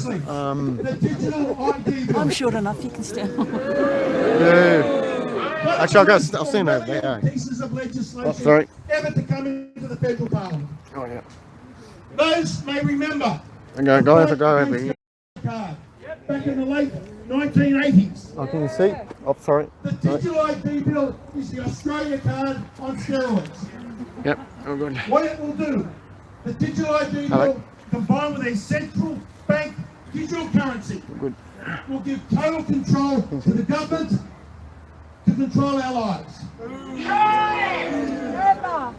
Firstly, the digital ID bill. I'm short enough, you can stand. Yeah. Actually, I'll stand over there. Pieces of legislation sorry. ever to come into the federal parliament. Oh, yeah. Those may remember. Go over here. Card back in the late 1980s. Oh, can you see? Oh, sorry. The digital ID bill is the Australia card on steroids. Yep, all good. What it will do, the digital ID bill combined with a central bank digital currency will give total control to the government to control our lives.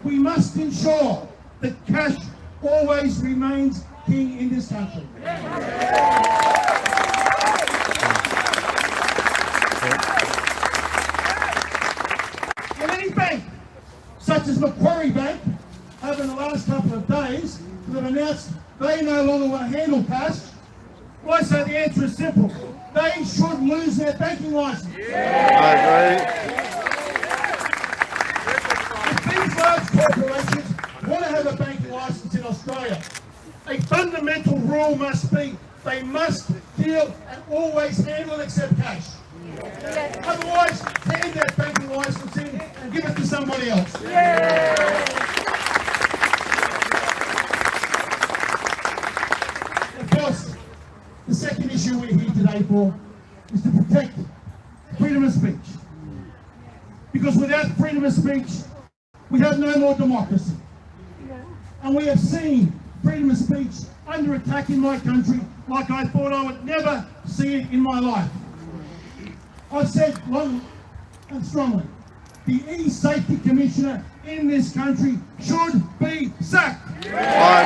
We must ensure that cash always remains king in this country. And any bank, such as Macquarie Bank, over the last couple of days, have announced they no longer want to handle cash. Well, I say the answer is simple. They should lose their banking license. I agree. If these large corporations want to have a banking license in Australia, a fundamental rule must be they must deal and always handle and accept cash. Otherwise, hand that banking license in and give it to somebody else. Of course, the second issue we're here today for is to protect freedom of speech. Because without freedom of speech, we have no more democracy. And we have seen freedom of speech under attack in my country like I thought I would never see it in my life. I've said long and strongly, the E-Safety Commissioner in this country should be sacked. I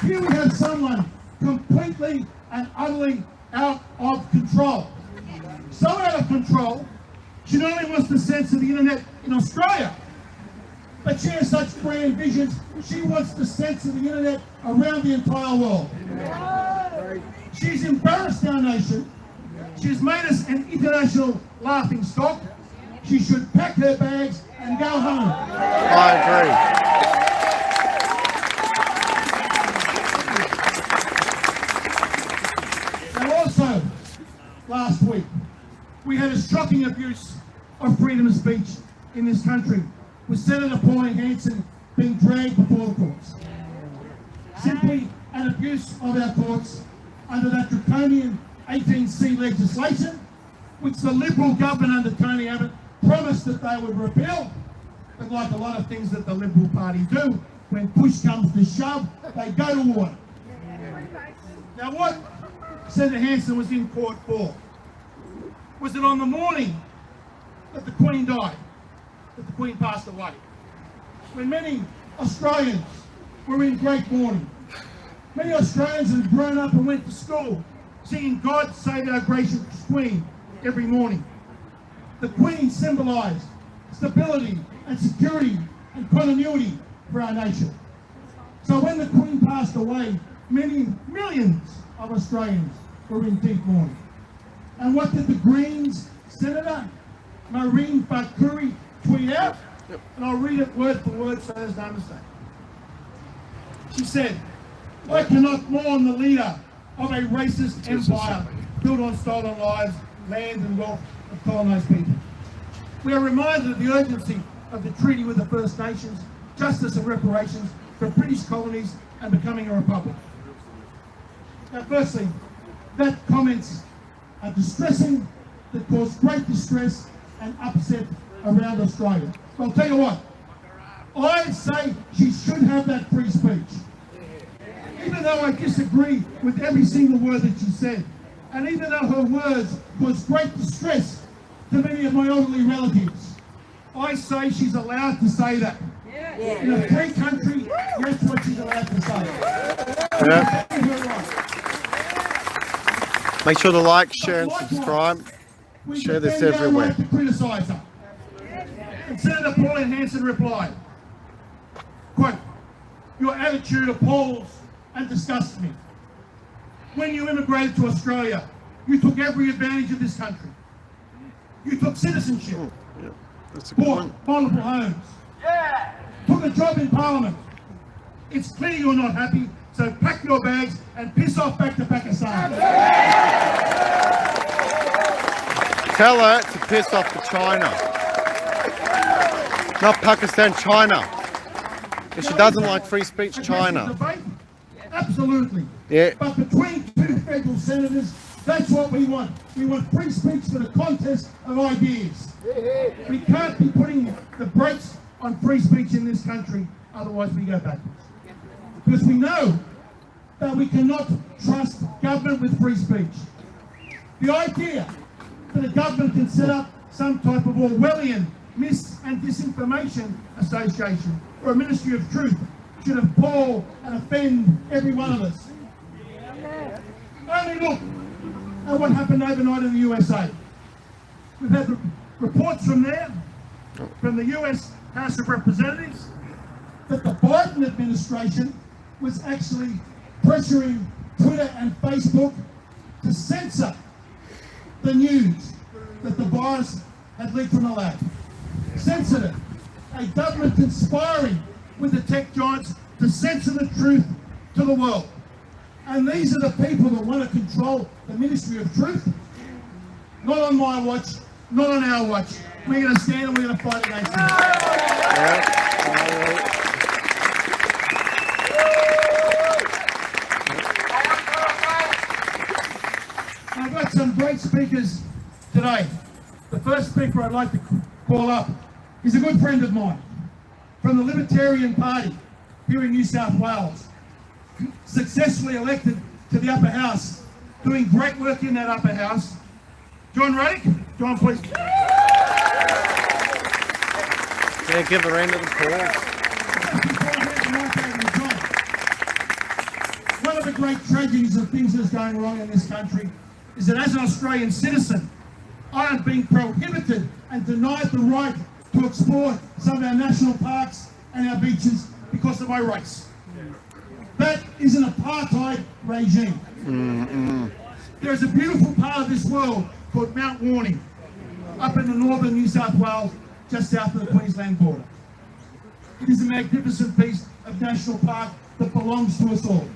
agree. Here we have someone completely and utterly out of control. So out of control, she not only wants to censor the internet in Australia, but she has such grand visions, she wants to censor the internet around the entire world. She's embarrassed our nation. She's made us an international laughing stock. She should pack her bags and go home. I agree. Now also, last week, we had a shocking abuse of freedom of speech in this country, with Senator Pauline Hanson being dragged before the courts. Simply an abuse of our courts under that draconian 18C legislation, which the Liberal government under Tony Abbott promised that they would repeal. But like a lot of things that the Liberal Party do, when push comes to shove, they go to war. Now what Senator Hanson was in court for was that on the morning that the Queen died, that the Queen passed away, when many Australians were in great mourning, many Australians had grown up and went to school singing God Save Our Gracious Queen every morning. The Queen symbolised stability and security and continuity for our nation. So when the Queen passed away, millions of Australians were in deep mourning. And what did the Greens Senator Maureen Bakuri tweet out? And I'll read it word for word so there's no mistake. She said, "I cannot mourn the leader of a racist empire built on stolen lives, land and wealth of colonised people. We are reminded of the urgency of the treaty with the First Nations, justice and reparations for British colonies and becoming a republic." Now firstly, that comments are distressing, that cause great distress and upset around Australia. So I'll tell you what, I say she should have that free speech. Even though I disagree with every single word that she said, and even though her words caused great distress to many of my elderly relatives, I say she's allowed to say that. In a free country, that's what she's allowed to say. Yeah. Make sure to like, share and subscribe. Share this everywhere. To criticise her. And Senator Pauline Hanson replied, quote, "Your attitude appalls and disgusts me. When you immigrated to Australia, you took every advantage of this country. You took citizenship, Yeah, that's a good bought one. multiple homes, job in Parliament. It's clear you're not happy, so pack your bags and piss off back to Pakistan. Tell her to piss off to China. Not Pakistan, China. If she doesn't like free speech, China. Debate? Absolutely. Yeah. But between two federal senators, that's what we want. We want free speech for the contest of ideas. We can't be putting the brakes on free speech in this country, otherwise we go backwards. Because we know that we cannot trust government with free speech. The idea that a government can set up some type of Orwellian mis- and disinformation association or a ministry of truth should appall and offend every one of us. Only look at what happened overnight in the USA. We've had reports from there, from the US House of Representatives, that the Biden administration was actually pressuring Twitter and Facebook to censor the news that the virus had leaked from a lab. Censored it. A government conspiring with the tech giants to censor the truth to the world. And these are the people that want to control the Ministry of Truth. Not on my watch, not on our watch. We're going to stand and we're going to fight against them. I've got some great speakers today. The first speaker I'd like to call up is a good friend of mine from the Libertarian Party here in New South Wales. Successfully elected to the upper house, doing great work in that upper house. John Ruddick. John, please. Yeah, give a round of applause. One of the great tragedies of things that's going wrong in this country is that as an Australian citizen, I am being prohibited and denied the right to explore some of our national parks and our beaches because of my race. That is an apartheid regime. There is a beautiful part of this world called Mount Warning, up in the northern New South Wales, just south of the Queensland border. It is a magnificent piece of national park that belongs to us all.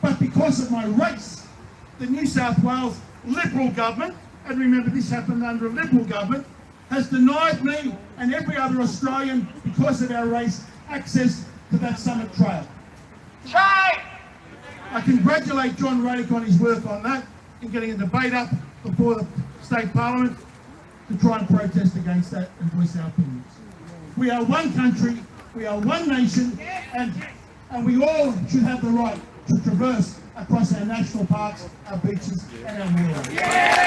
But because of my race, the New South Wales Liberal government, and remember this happened under a Liberal government, has denied me and every other Australian, because of our race, access to that summit trail. I congratulate John Ruddick on his work on that in getting a debate up before the state parliament to try and protest against that and voice our opinions. We are one country, we are one nation, and we all should have the right to traverse across our national parks, our beaches, and our waterways.